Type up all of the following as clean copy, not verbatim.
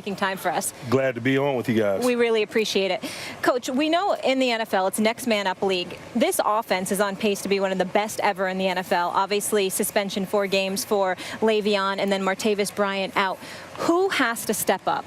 Making time for us. Glad to be on with you guys. We really appreciate it. Coach, we know in the NFL it's next man up league. This offense is on pace to be one of the best ever in the NFL. Obviously, suspension 4 games for Le'Veon and then Martavis Bryant out. Who has to step up?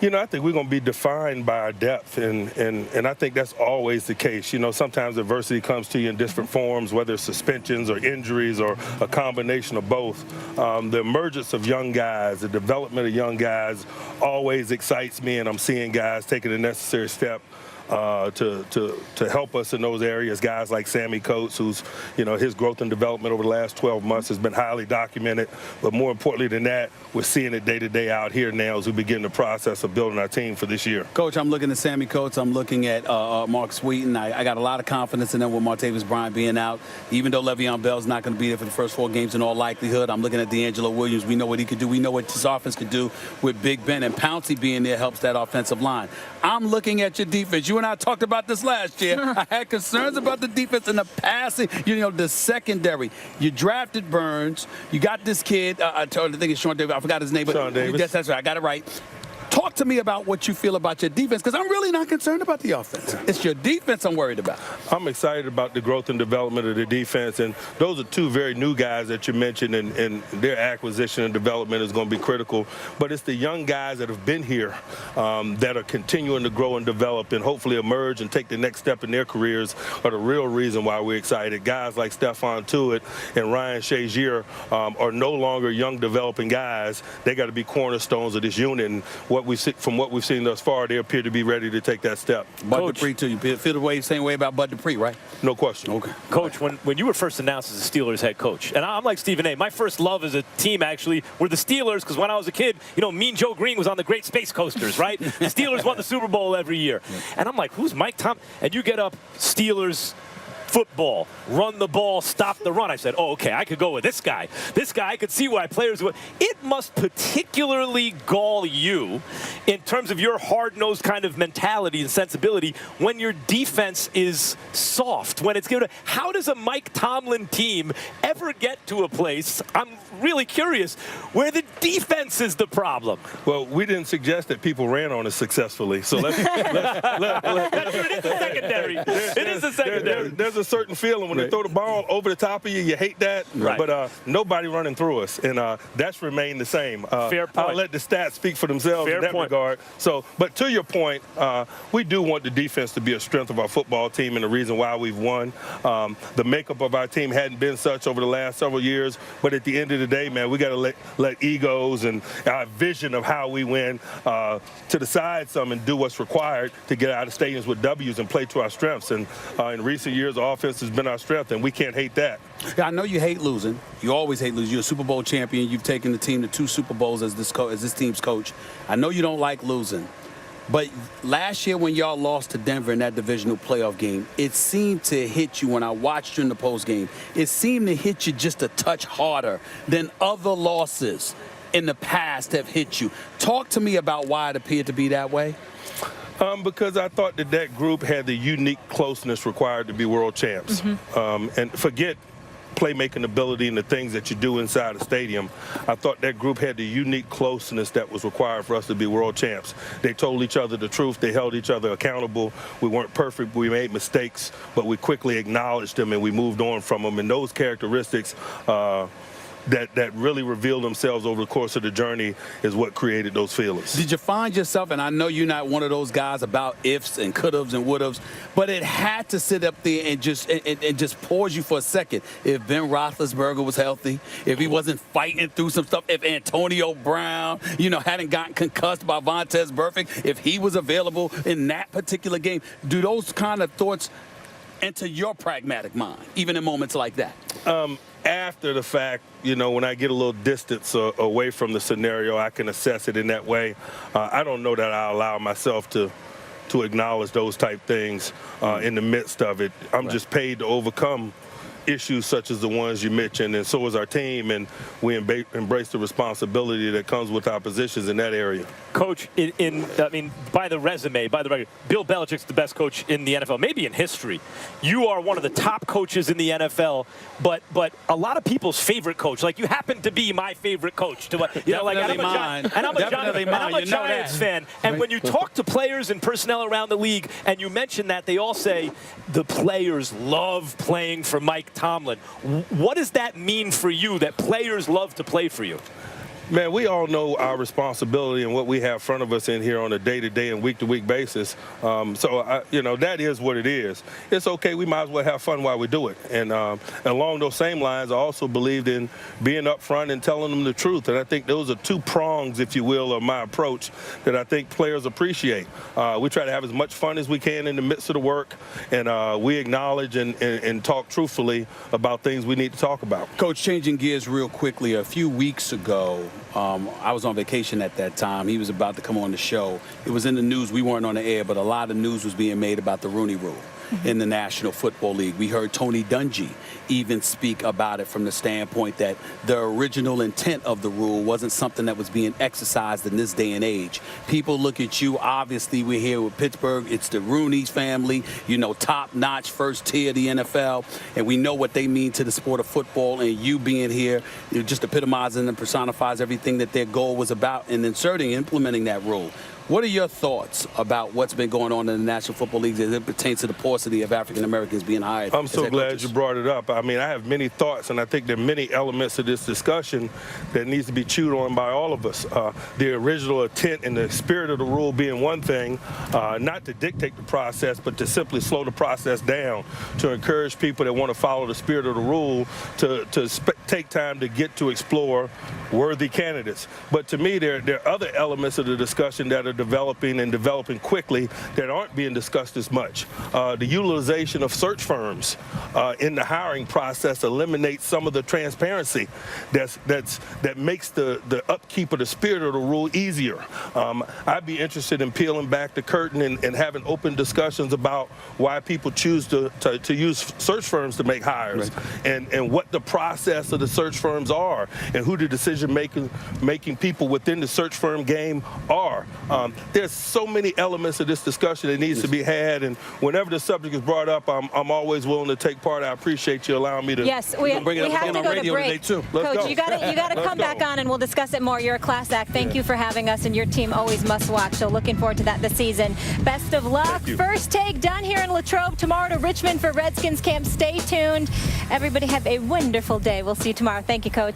You know, I think we're going to be defined by our depth, and I think that's always the case. You know, sometimes adversity comes to you in different forms, whether it's suspensions or injuries or a combination of both. The emergence of young guys, the development of young guys always excites me, and I'm seeing guys taking the necessary step to help us in those areas. Guys like Sammy Coates, who's, you know, his growth and development over the last 12 months has been highly documented. But more importantly than that, we're seeing it day to day out here now as we begin the process of building our team for this year. Coach, I'm looking at Sammy Coates. I'm looking at Mark Sweeten. I got a lot of confidence in them with Martavis Bryant being out. Even though Le'Veon Bell's not going to be there for the first 4 games in all likelihood, I'm looking at D'Angelo Williams. We know what he could do. We know what this offense could do with Big Ben, and Pouncey being there helps that offensive line. I'm looking at your defense. You and I talked about this last year. I had concerns about the defense and the passing, you know, the secondary. You drafted Burns. You got this kid. I think it's Sean Davis. I forgot his name. Sean Davis. That's right. I got it right. Talk to me about what you feel about your defense, because I'm really not concerned about the offense. It's your defense I'm worried about. I'm excited about the growth and development of the defense, and those are 2 very new guys that you mentioned, and their acquisition and development is going to be critical. But it's the young guys that have been here that are continuing to grow and develop and hopefully emerge and take the next step in their careers are the real reason why we're excited. Guys like Stephon Tuitt and Ryan Shazier are no longer young developing guys. They got to be cornerstones of this unit, and from what we've seen thus far, they appear to be ready to take that step. Bud Dupree, too. You feel the same way about Bud Dupree, right? No question. Okay. Coach, when you were first announced as a Steelers head coach, and I'm like Stephen A., my first love as a team actually were the Steelers, because when I was a kid, you know, Mean Joe Green was on the Great Space Coasters, right? The Steelers won the Super Bowl every year. And I'm like, who's Mike Tom? And you get up, Steelers football, run the ball, stop the run. I said, oh, okay, I could go with this guy. This guy, I could see why players would. It must particularly gall you in terms of your hard-nosed kind of mentality and sensibility when your defense is soft, when it's given. How does a Mike Tomlin team ever get to a place, I'm really curious, where the defense is the problem? Well, we didn't suggest that people ran on us successfully, so it is a secondary. It is a secondary. There's a certain feeling when they throw the ball over the top of you. You hate that, but nobody running through us, and that's remained the same. Fair point. I'll let the stats speak for themselves in that regard. So, but to your point, we do want the defense to be a strength of our football team and the reason why we've won. The makeup of our team hadn't been such over the last several years, but at the end of the day, man, we got to let egos and our vision of how we win to the side some and do what's required to get out of stadiums with W's and play to our strengths. And in recent years, offense has been our strength, and we can't hate that. Yeah, I know you hate losing. You always hate losing. You're a Super Bowl champion. You've taken the team to 2 Super Bowls as this team's coach. I know you don't like losing. But last year when y'all lost to Denver in that divisional playoff game, it seemed to hit you when I watched you in the postgame. It seemed to hit you just a touch harder than other losses in the past have hit you. Talk to me about why it appeared to be that way. Because I thought that group had the unique closeness required to be world champs. And forget playmaking ability and the things that you do inside a stadium. I thought that group had the unique closeness that was required for us to be world champs. They told each other the truth. They held each other accountable. We weren't perfect. We made mistakes, but we quickly acknowledged them and we moved on from them. And those characteristics that really revealed themselves over the course of the journey is what created those feelings. Did you find yourself, and I know you're not one of those guys about ifs and could-haves and would-haves, but it had to sit up there and just pause you for a second. If Ben Roethlisberger was healthy, if he wasn't fighting through some stuff, if Antonio Brown, you know, hadn't gotten concussed by Vontaze Burfict, if he was available in that particular game, do those kind of thoughts enter your pragmatic mind, even in moments like that? After the fact, you know, when I get a little distance away from the scenario, I can assess it in that way. I don't know that I allow myself to acknowledge those type things in the midst of it. I'm just paid to overcome issues such as the ones you mentioned, and so is our team, and we embrace the responsibility that comes with our positions in that area. Coach, by the resume, by the record, Bill Belichick's the best coach in the NFL, maybe in history. You are one of the top coaches in the NFL, but a lot of people's favorite coach. Like, you happen to be my favorite coach. I'm a Giants fan. And when you talk to players and personnel around the league, and you mention that, they all say the players love playing for Mike Tomlin. What does that mean for you, that players love to play for you? Man, we all know our responsibility and what we have in front of us in here on a day-to-day and week-to-week basis. That is what it is. It's okay. We might as well have fun while we do it. And along those same lines, I also believed in being upfront and telling them the truth. And I think those are two prongs, if you will, of my approach that I think players appreciate. We try to have as much fun as we can in the midst of the work, and we acknowledge and talk truthfully about things we need to talk about. Coach, changing gears real quickly, a few weeks ago, I was on vacation at that time. He was about to come on the show. It was in the news. We weren't on the air, but a lot of news was being made about the Rooney Rule in the National Football League. We heard Tony Dungy even speak about it from the standpoint that the original intent of the rule wasn't something that was being exercised in this day and age. People look at you. Obviously, we're here with Pittsburgh. It's the Rooney's family, top-notch, first tier of the NFL, and we know what they mean to the sport of football, and you being here, just epitomizing and personifies everything that their goal was about in inserting and implementing that rule. What are your thoughts about what's been going on in the National Football League as it pertains to the paucity of African Americans being hired? I'm so glad you brought it up. I mean, I have many thoughts, and I think there are many elements of this discussion that needs to be chewed on by all of us. The original intent and the spirit of the rule being one thing, not to dictate the process, but to simply slow the process down, to encourage people that want to follow the spirit of the rule to take time to get to explore worthy candidates. But to me, there are other elements of the discussion that are developing quickly that aren't being discussed as much. The utilization of search firms in the hiring process eliminates some of the transparency that makes the upkeep of the spirit of the rule easier. I'd be interested in peeling back the curtain and having open discussions about why people choose to use search firms to make hires, right, and what the process of the search firms are, and who the decision-making people within the search firm game are. There's so many elements of this discussion that needs to be had, and whenever the subject is brought up, I'm always willing to take part. I appreciate you allowing me to. Yes, we have to go to break. Coach, you got to come back on, and we'll discuss it more. You're a class act. Thank you for having us, and your team always must watch. So looking forward to that this season. Best of luck. First take done here in Latrobe. Tomorrow to Richmond for Redskins camp. Stay tuned. Everybody have a wonderful day. We'll see you tomorrow. Thank you, Coach.